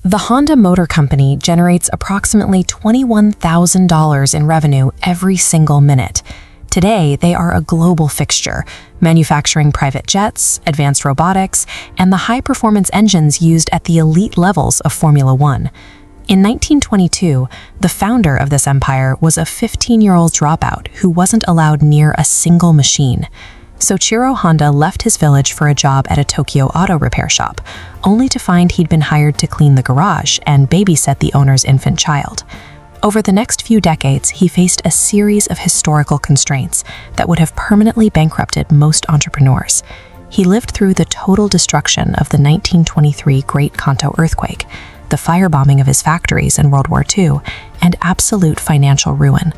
The Honda Motor Company generates approximately $21,000 in revenue every single minute. Today, they are a global fixture, manufacturing private jets, advanced robotics, and the high-performance engines used at the elite levels of Formula One. In 1922, the founder of this empire was a 15-year-old dropout who wasn't allowed near a single machine. Soichiro Honda left his village for a job at a Tokyo auto repair shop, only to find he'd been hired to clean the garage and babysit the owner's infant child. Over the next few decades, he faced a series of historical constraints that would have permanently bankrupted most entrepreneurs. He lived through the total destruction of the 1923 Great Kanto earthquake, the firebombing of his factories in World War II, and absolute financial ruin.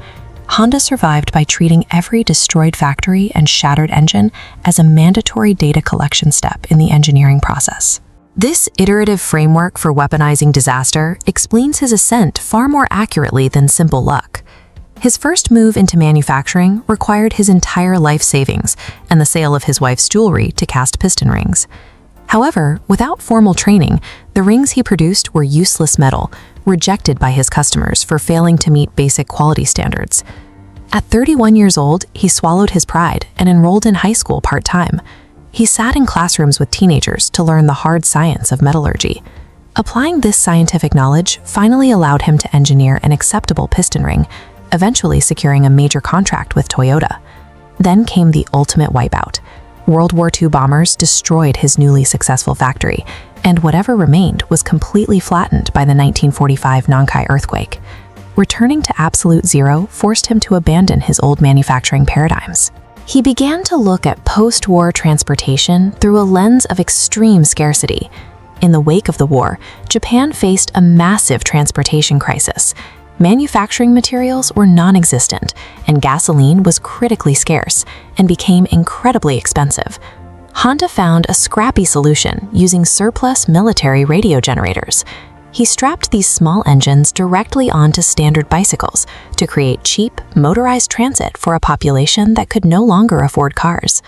Honda survived by treating every destroyed factory and shattered engine as a mandatory data collection step in the engineering process. This iterative framework for weaponizing disaster explains his ascent far more accurately than simple luck. His first move into manufacturing required his entire life savings and the sale of his wife's jewelry to cast piston rings. However, without formal training, the rings he produced were useless metal, rejected by his customers for failing to meet basic quality standards. At 31 years old, he swallowed his pride and enrolled in high school part-time. He sat in classrooms with teenagers to learn the hard science of metallurgy. Applying this scientific knowledge finally allowed him to engineer an acceptable piston ring, eventually securing a major contract with Toyota. Then came the ultimate wipeout. World War II bombers destroyed his newly successful factory, and whatever remained was completely flattened by the 1945 Nankai earthquake. Returning to absolute zero forced him to abandon his old manufacturing paradigms. He began to look at post-war transportation through a lens of extreme scarcity. In the wake of the war, Japan faced a massive transportation crisis. Manufacturing materials were non-existent, and gasoline was critically scarce and became incredibly expensive. Honda found a scrappy solution using surplus military radio generators. He strapped these small engines directly onto standard bicycles to create cheap, motorized transit for a population that could no longer afford cars.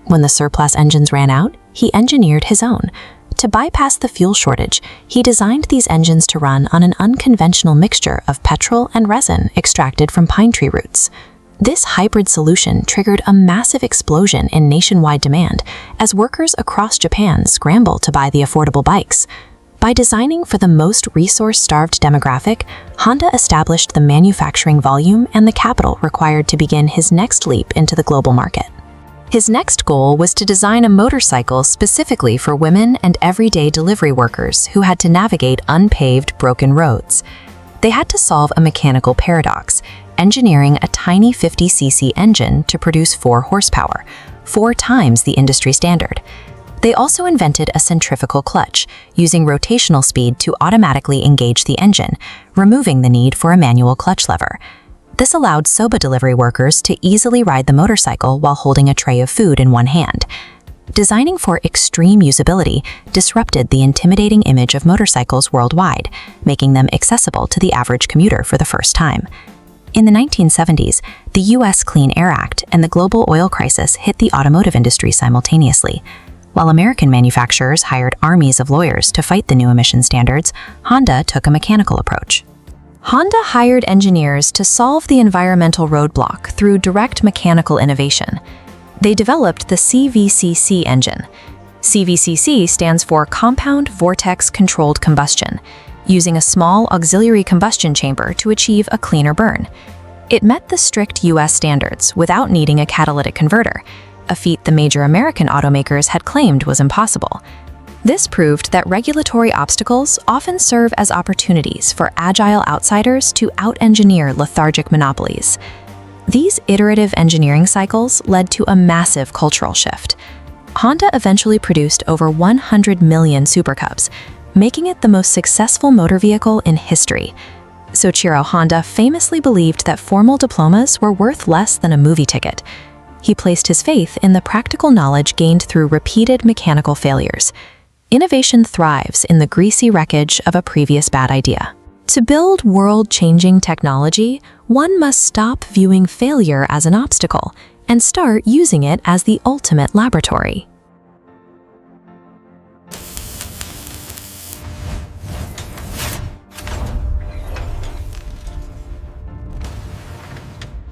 When the surplus engines ran out, he engineered his own. To bypass the fuel shortage, he designed these engines to run on an unconventional mixture of petrol and resin extracted from pine tree roots. This hybrid solution triggered a massive explosion in nationwide demand as workers across Japan scrambled to buy the affordable bikes. By designing for the most resource-starved demographic, Honda established the manufacturing volume and the capital required to begin his next leap into the global market. His next goal was to design a motorcycle specifically for women and everyday delivery workers who had to navigate unpaved, broken roads. They had to solve a mechanical paradox, engineering a tiny 50cc engine to produce 4 horsepower, 4 times the industry standard. They also invented a centrifugal clutch, using rotational speed to automatically engage the engine, removing the need for a manual clutch lever. This allowed soba delivery workers to easily ride the motorcycle while holding a tray of food in one hand. Designing for extreme usability disrupted the intimidating image of motorcycles worldwide, making them accessible to the average commuter for the first time. In the 1970s, the U.S. Clean Air Act and the global oil crisis hit the automotive industry simultaneously. While American manufacturers hired armies of lawyers to fight the new emission standards, Honda took a mechanical approach. Honda hired engineers to solve the environmental roadblock through direct mechanical innovation. They developed the CVCC engine. CVCC stands for Compound Vortex Controlled Combustion, using a small auxiliary combustion chamber to achieve a cleaner burn. It met the strict US standards without needing a catalytic converter, a feat the major American automakers had claimed was impossible. This proved that regulatory obstacles often serve as opportunities for agile outsiders to out-engineer lethargic monopolies. These iterative engineering cycles led to a massive cultural shift. Honda eventually produced over 100 million Super Cubs, making it the most successful motor vehicle in history. Soichiro Honda famously believed that formal diplomas were worth less than a movie ticket. He placed his faith in the practical knowledge gained through repeated mechanical failures. Innovation thrives in the greasy wreckage of a previous bad idea. To build world-changing technology, one must stop viewing failure as an obstacle and start using it as the ultimate laboratory.